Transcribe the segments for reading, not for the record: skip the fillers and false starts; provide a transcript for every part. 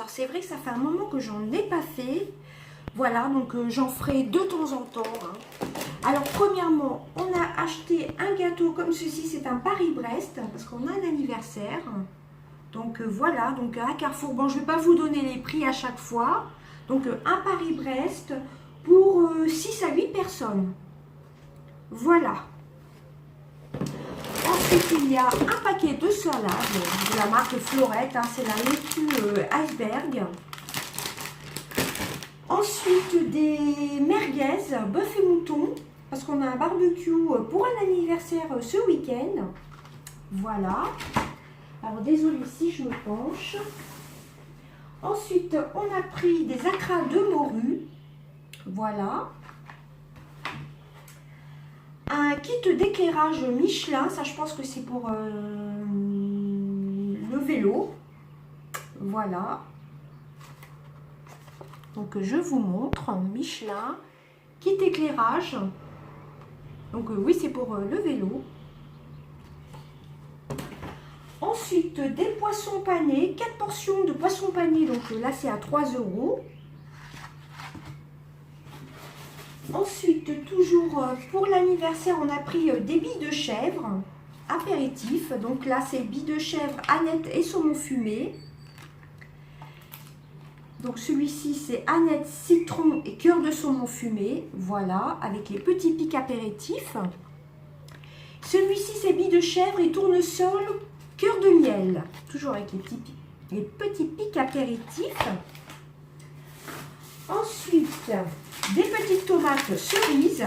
Alors c'est vrai que ça fait un moment que j'en ai pas fait. Voilà, donc j'en ferai de temps en temps. Hein. Alors premièrement, on a acheté un gâteau comme ceci, c'est un Paris-Brest, parce qu'on a un anniversaire. Donc voilà, donc à Carrefour, bon je ne vais pas vous donner les prix à chaque fois. Donc un Paris-Brest pour 6 à 8 personnes. Voilà. Ensuite, il y a un paquet de salade de la marque Florette, hein, c'est la laitue iceberg. Ensuite, des merguez, bœuf et mouton, parce qu'on a un barbecue pour un anniversaire ce week-end. Voilà. Alors, désolé si je me penche. Ensuite, on a pris des acras de morue. Voilà. Un kit d'éclairage Michelin, ça je pense que c'est pour le vélo. Voilà. Donc je vous montre, Michelin, kit éclairage. Donc oui, c'est pour le vélo. Ensuite, des poissons panés, 4 portions de poissons panés, donc là c'est à 3 €. Ensuite, toujours pour l'anniversaire, on a pris des billes de chèvre, apéritif. Donc là, c'est billes de chèvre, aneth et saumon fumé. Donc celui-ci, c'est aneth, citron et cœur de saumon fumé. Voilà, avec les petits pics apéritifs. Celui-ci, c'est billes de chèvre et tournesol, cœur de miel. Toujours avec les petits pics apéritifs. Ensuite, des petites tomates cerises.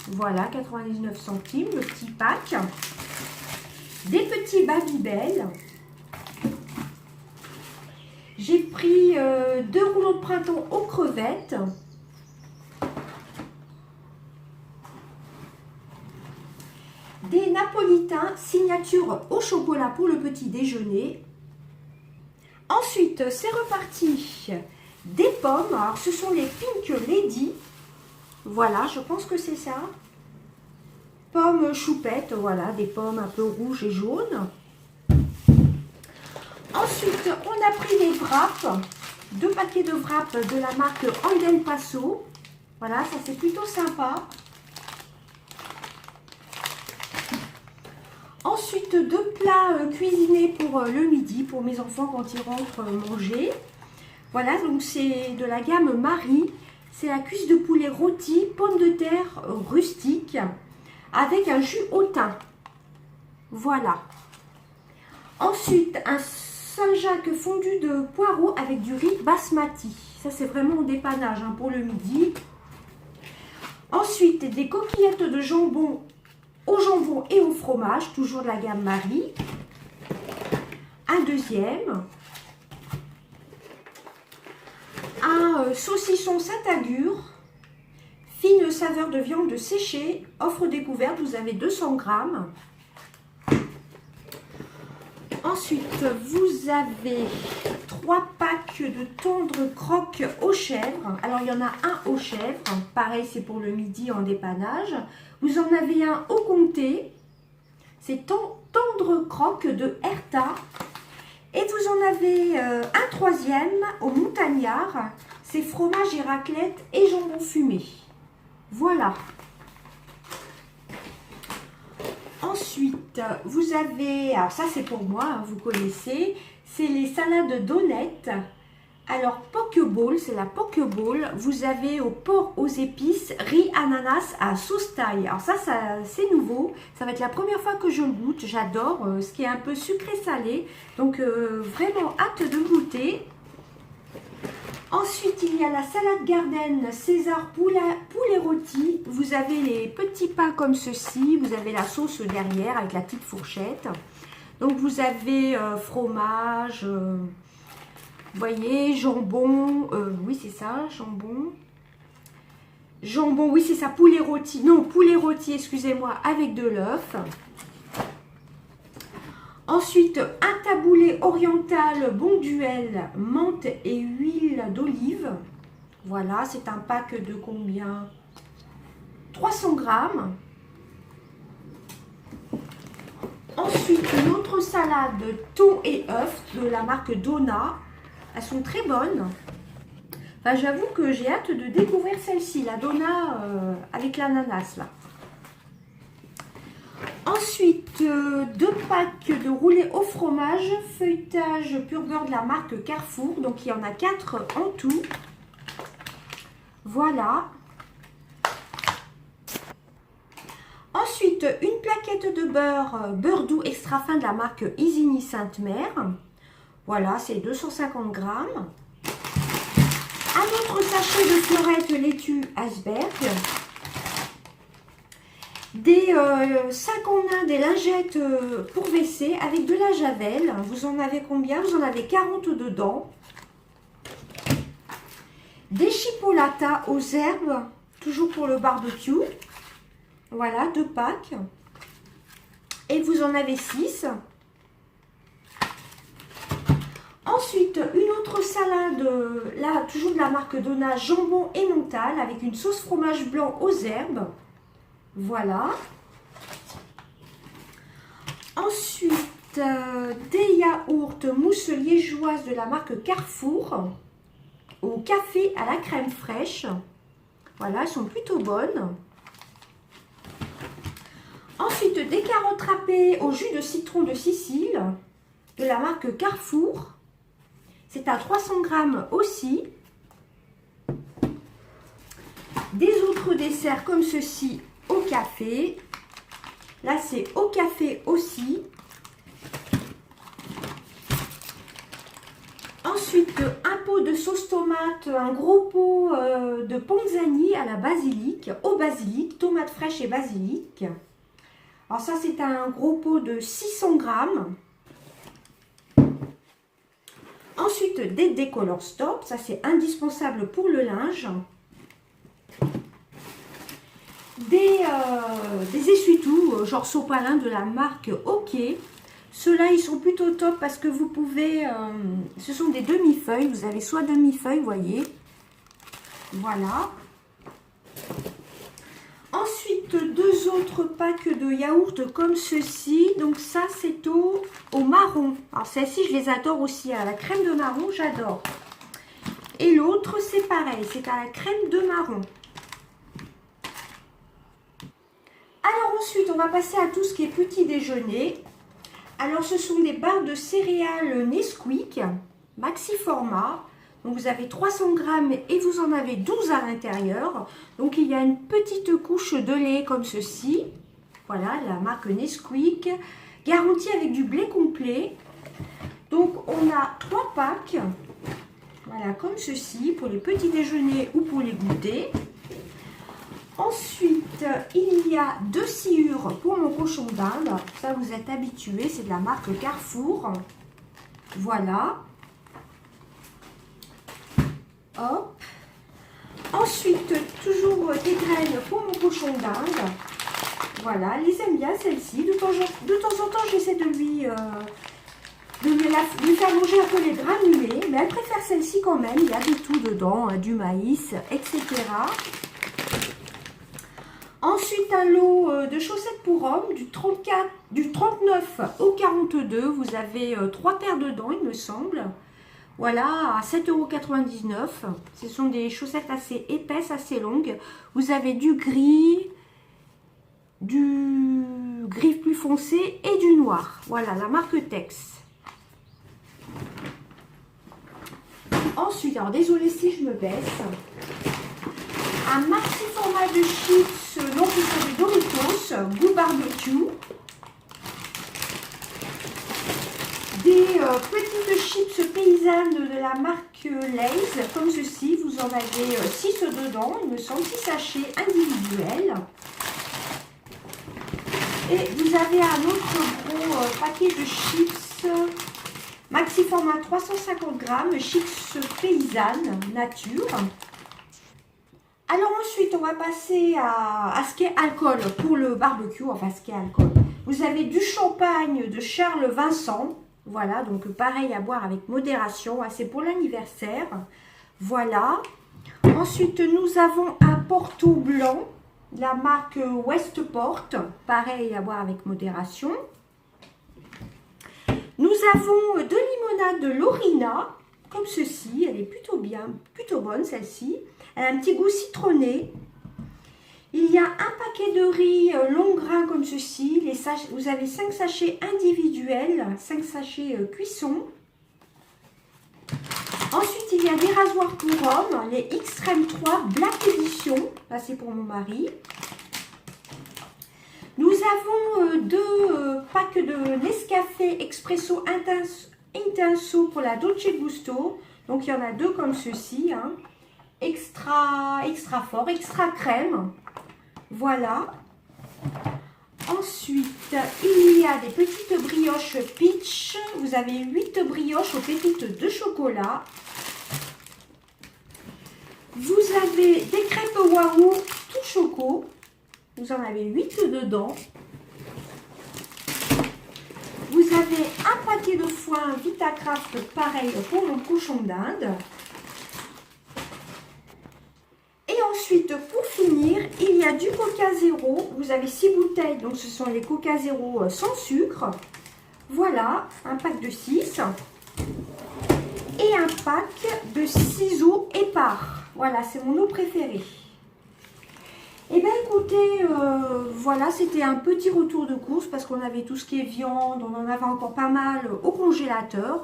Voilà, 99 centimes, le petit pack. Des petits Babybel. J'ai pris 2 rouleaux de printemps aux crevettes. Des napolitains signature au chocolat pour le petit déjeuner. Ensuite, c'est reparti. Des pommes, alors ce sont les Pink Lady, voilà, je pense que c'est ça. Pommes choupettes, voilà, des pommes un peu rouges et jaunes. Ensuite, on a pris des wraps, 2 paquets de wraps de la marque Anden Paso. Voilà, ça c'est plutôt sympa. Ensuite, 2 plats cuisinés pour le midi, pour mes enfants quand ils rentrent manger. Voilà, donc c'est de la gamme Marie. C'est la cuisse de poulet rôti, pommes de terre rustique, avec un jus au thym. Voilà. Ensuite, un Saint-Jacques fondu de poireaux avec du riz basmati. Ça, c'est vraiment au dépannage hein, pour le midi. Ensuite, des coquillettes de jambon au jambon et au fromage, toujours de la gamme Marie. Un deuxième. Un saucisson Saint-Agur, fine saveur de viande séchée, offre découverte, vous avez 200 grammes. Ensuite, vous avez 3 packs de tendres croques aux chèvres. Alors, il y en a un aux chèvres, pareil, c'est pour le midi en dépannage. Vous en avez un au comté, c'est tendre croques de Herta. Et vous en avez un troisième au montagnard, c'est fromage et raclette et jambon fumé. Voilà. Ensuite, vous avez, alors ça c'est pour moi, hein, vous connaissez, c'est les salades d'honnête. Alors, pokeball, c'est la pokeball. Vous avez au porc aux épices, riz ananas à sauce thaï. Alors ça c'est nouveau. Ça va être la première fois que je le goûte. J'adore ce qui est un peu sucré-salé. Donc, vraiment hâte de goûter. Ensuite, il y a la salade Garden César poulet rôti. Vous avez les petits pains comme ceci. Vous avez la sauce derrière avec la petite fourchette. Donc, vous avez fromage... vous voyez, jambon, oui c'est ça, jambon, oui c'est ça, poulet rôti, non, poulet rôti, excusez-moi, avec de l'œuf. Ensuite, un taboulé oriental bon duel, menthe et huile d'olive. Voilà, c'est un pack de combien? 300 grammes. Ensuite, une autre salade thon et œufs de la marque Donna. Elles sont très bonnes. Enfin, j'avoue que j'ai hâte de découvrir celle-ci, la Donna avec l'ananas là. Ensuite, 2 packs de roulés au fromage, feuilletage pur beurre de la marque Carrefour. Donc, il y en a 4 en tout. Voilà. Ensuite, une plaquette de beurre doux extra fin de la marque Isigny Sainte-Mère. Voilà, c'est 250 grammes. Un autre sachet de fleurette laitue iceberg. Des 5 en 1, des lingettes pour WC avec de la javel. Vous en avez combien? Vous en avez 40 dedans. Des chipolatas aux herbes, toujours pour le barbecue. Voilà, 2 packs. Et vous en avez 6. Ensuite, une autre salade, là, toujours de la marque Donna, jambon et mental, avec une sauce fromage blanc aux herbes. Voilà. Ensuite, des yaourts mousse liégeoise de la marque Carrefour, au café à la crème fraîche. Voilà, elles sont plutôt bonnes. Ensuite, des carottes râpées au jus de citron de Sicile, de la marque Carrefour. C'est à 300 grammes aussi. Des autres desserts comme ceci au café. Là, c'est au café aussi. Ensuite, un pot de sauce tomate, un gros pot de panzani à la basilic, au basilic, tomates fraîches et basilic. Alors ça, c'est un gros pot de 600 grammes. Ensuite, des décollants stop, ça c'est indispensable pour le linge. Des essuie-tout, genre sopalin de la marque OK. Ceux-là, ils sont plutôt top parce que vous pouvez... ce sont des demi-feuilles, vous avez soit demi-feuilles, vous voyez. Voilà. Ensuite, 2 autres packs de yaourts comme ceci. Donc ça, c'est au marron. Alors celles-ci, je les adore aussi. À la crème de marron, j'adore. Et l'autre, c'est pareil. C'est à la crème de marron. Alors ensuite, on va passer à tout ce qui est petit déjeuner. Alors ce sont des barres de céréales Nesquik, maxi format. Donc vous avez 300 grammes et vous en avez 12 à l'intérieur. Donc il y a une petite couche de lait comme ceci. Voilà, la marque Nesquik. Garantie avec du blé complet. Donc on a 3 packs. Voilà, comme ceci, pour les petits déjeuners ou pour les goûters. Ensuite, il y a 2 sciures pour mon cochon d'Inde. Ça, vous êtes habitués, c'est de la marque Carrefour. Voilà. Hop. Ensuite, toujours des graines pour mon cochon d'Inde. Voilà, elle les aime bien celle-ci. De temps en temps, j'essaie de lui faire manger un peu les granulés. Mais elle préfère celle-ci quand même. Il y a de tout dedans, hein, du maïs, etc. Ensuite, un lot de chaussettes pour hommes du 39 au 42. Vous avez 3 paires dedans, il me semble. Voilà, à 7,99 €. Ce sont des chaussettes assez épaisses, assez longues. Vous avez du gris plus foncé et du noir. Voilà, la marque Tex. Ensuite, alors désolé si je me baisse. Un maxi format de chips, non, ce sont des Doritos, goût barbecue. Des petites chips paysannes de la marque Lay's, comme ceci. Vous en avez 6 dedans, il me semble, 6 sachets individuels. Et vous avez un autre gros paquet de chips, maxi format 350 grammes, chips paysannes nature. Alors ensuite, on va passer à ce qui est alcool pour le barbecue, enfin ce qui est alcool. Vous avez du champagne de Charles Vincent. Voilà, donc pareil à boire avec modération, c'est pour l'anniversaire. Voilà. Ensuite, nous avons un Porto blanc, de la marque Westport, pareil à boire avec modération. Nous avons de limonade de Lorina, comme ceci. Elle est plutôt bien, plutôt bonne celle-ci. Elle a un petit goût citronné. Il y a un paquet de riz long grain comme ceci. Les sachets, vous avez 5 sachets individuels, 5 sachets cuisson. Ensuite, il y a des rasoirs pour hommes, les Extreme 3 Black Edition. Là, c'est pour mon mari. Nous avons 2 packs de Nescafé Expresso Intenso pour la Dolce Gusto. Donc, il y en a 2 comme ceci. Hein. Extra fort, extra crème. Voilà. Ensuite, il y a des petites brioches Peach. Vous avez 8 brioches aux pépites de chocolat. Vous avez des crêpes Waouh tout choco. Vous en avez 8 dedans. Vous avez un paquet de foin Vitacraft, pareil pour mon cochon d'Inde. Et ensuite, pour finir, il y a du Coca Zéro. Vous avez 6 bouteilles, donc ce sont les Coca Zéro sans sucre. Voilà, un pack de 6. Et un pack de ciseaux épars. Voilà, c'est mon eau préférée. Et bien écoutez, voilà, c'était un petit retour de course parce qu'on avait tout ce qui est viande, on en avait encore pas mal au congélateur.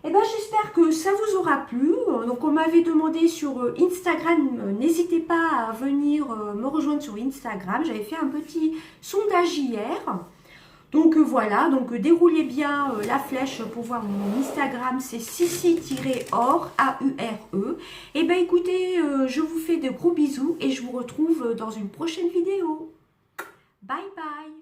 Et bien j'espère que ça vous aura plu. Donc on m'avait demandé sur Instagram, n'hésitez pas à venir me rejoindre sur Instagram. J'avais fait un petit sondage hier. Donc voilà, donc déroulez bien la flèche pour voir mon Instagram, c'est Sissi-or, A-U-R-E. Et bien écoutez, je vous fais de gros bisous et je vous retrouve dans une prochaine vidéo. Bye bye.